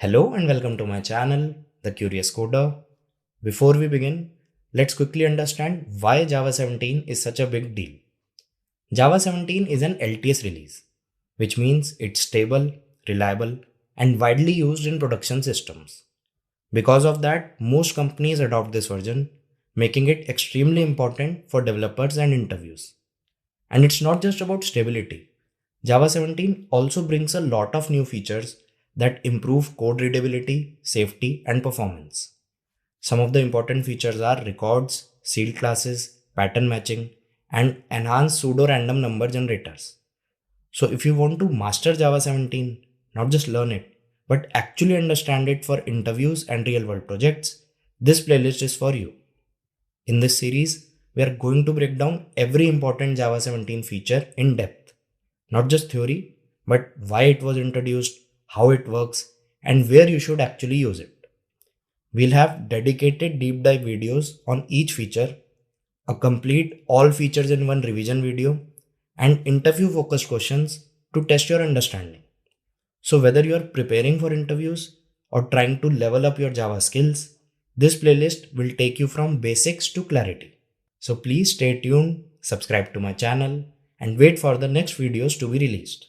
Hello and welcome to my channel, The Curious Coder. Before we begin, let's quickly understand why Java 17 is such a big deal. Java 17 is an LTS release, which means it's stable, reliable, and widely used in production systems. Because of that, most companies adopt this version, making it extremely important for developers and interviews. And it's not just about stability. Java 17 also brings a lot of new features that improve code readability, safety, and performance. Some of the important features are records, sealed classes, pattern matching, and enhanced pseudo-random number generators. So if you want to master Java 17, not just learn it, but actually understand it for interviews and real-world projects, this playlist is for you. In this series, we are going to break down every important Java 17 feature in depth. Not just theory, but why it was introduced, how it works, and where you should actually use it. We'll have dedicated deep dive videos on each feature, a complete all features in one revision video, and interview focused questions to test your understanding. So whether you are preparing for interviews or trying to level up your Java skills, this playlist will take you from basics to clarity. So please stay tuned, subscribe to my channel, and wait for the next videos to be released.